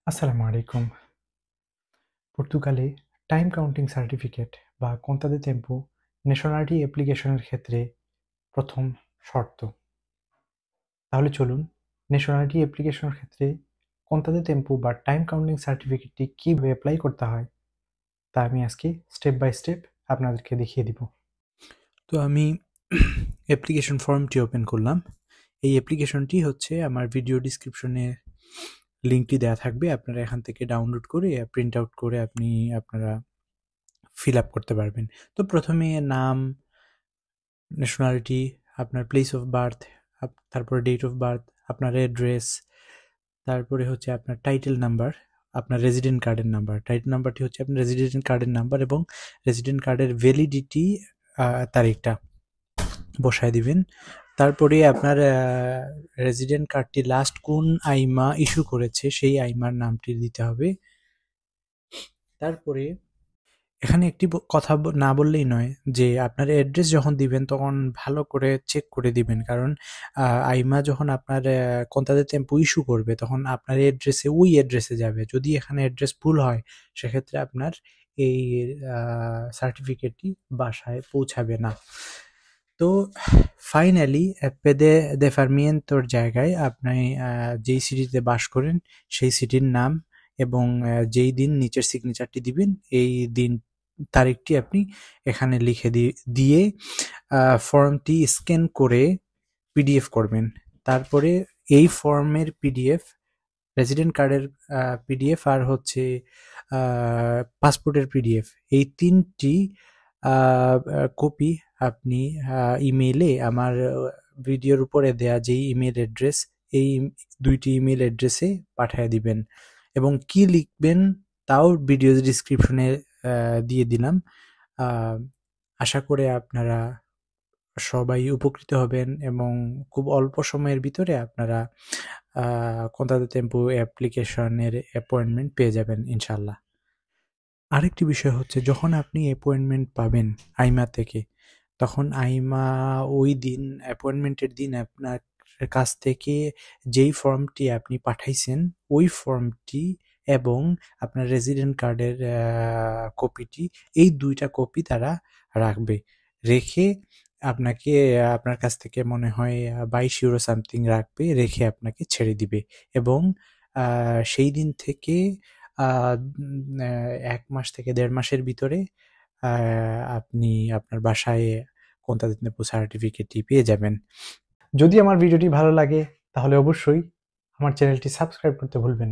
আসসালামু আলাইকুম। পর্তুগালে টাইম কাউন্টিং সার্টিফিকেট বা conta de tempo ন্যাশনালিটি অ্যাপ্লিকেশনের ক্ষেত্রে প্রথম শর্ত। তাহলে চলুন ন্যাশনালিটি অ্যাপ্লিকেশনের ক্ষেত্রে conta de tempo বা টাইম কাউন্টিং সার্টিফিকেটটি কীভাবে অ্যাপ্লাই করতে হয় তা আমি আজকে স্টেপ বাই স্টেপ আপনাদেরকে দেখিয়ে দিব। তো আমি অ্যাপ্লিকেশন ফর্মটি ওপেন করলাম। এই অ্যাপ্লিকেশনটি হচ্ছে আমার ভিডিও ডিসক্রিপশনে লিঙ্কটি দেওয়া থাকবে, আপনারা এখান থেকে ডাউনলোড করে প্রিন্ট আউট করে আপনারা ফিল আপ করতে পারবেন। তো প্রথমে নাম, ন্যাশনালিটি, আপনার প্লেস অফ বার্থ, তারপরে ডেট অফ বার্থ, আপনার অ্যাড্রেস, তারপরে হচ্ছে আপনার টাইটেল নাম্বার, আপনার রেজিডেন্ট কার্ডের নাম্বার। টাইটেল নাম্বারটি হচ্ছে আপনার রেজিডেন্ট কার্ডের নাম্বার এবং রেজিডেন্ট কার্ডের ভ্যালিডিটি তারিখটা বসায় দিবেন। তারপরে আপনার রেজিডেন্ট কার্ডটি লাস্ট কোন আইমা ইস্যু করেছে সেই আইমার নামটি দিতে হবে। তারপরে এখানে একটি কথা না বললেই নয় যে আপনার অ্যাড্রেস যখন দিবেন তখন ভালো করে চেক করে দিবেন, কারণ আইমা যখন আপনার conta de tempo ইস্যু করবে তখন আপনার ওই অ্যাড্রেসে যাবে। যদি এখানে অ্যাড্রেস ভুল হয় সেক্ষেত্রে আপনার এই সার্টিফিকেটটি বাসায় পৌঁছাবে না। তো ফাইনালি পেদে de Farmientoর জায়গায় আপনি যেই সিটিতে বাস করেন সেই সিটির নাম এবং যেই দিন নিচের সিগনেচারটি দিবেন এই দিন তারিখটি আপনি এখানে লিখে দিয়ে ফর্মটি স্ক্যান করে পিডিএফ করবেন। তারপরে এই ফর্মের পিডিএফ, রেজিডেন্ট কার্ডের পিডিএফ আর হচ্ছে পাসপোর্টের পিডিএফ, এই তিনটি কপি আপনি ইমেইলে আমার ভিডিওর উপরে দেয়া যেই ইমেল অ্যাড্রেস এই দুইটি ইমেল অ্যাড্রেসে পাঠিয়ে দিবেন এবং কি লিখবেন তাও ভিডিও ডিসক্রিপশনে দিয়ে দিলাম। আশা করে আপনারা সবাই উপকৃত হবেন এবং খুব অল্প সময়ের ভিতরে আপনারা conta de tempo অ্যাপ্লিকেশনের অ্যাপয়েন্টমেন্ট পেয়ে যাবেন ইনশাল্লাহ। আরেকটি বিষয় হচ্ছে যখন আপনি অ্যাপয়েন্টমেন্ট পাবেন আইমা থেকে তখন আইমা ওই দিন অ্যাপয়েন্টমেন্টের দিন আপনার কাছ থেকে যেই ফর্মটি আপনি পাঠাইছেন ওই ফর্মটি এবং আপনার রেজিডেন্ট কার্ডের কপিটি, এই দুইটা কপি তারা রাখবে। রেখে আপনাকে আপনার কাছ থেকে মনে হয় 22 ইউরো সামথিং রাখবে, রেখে আপনাকে ছেড়ে দিবে এবং সেই দিন থেকে ১ মাস থেকে ১.৫ মাসের ভিতরে আপনি আপনার বাসায় conta de tempo সার্টিফিকেটটি পেয়ে যাবেন। যদি আমার ভিডিওটি ভালো লাগে তাহলে অবশ্যই আমার চ্যানেলটি সাবস্ক্রাইব করতে ভুলবেন না।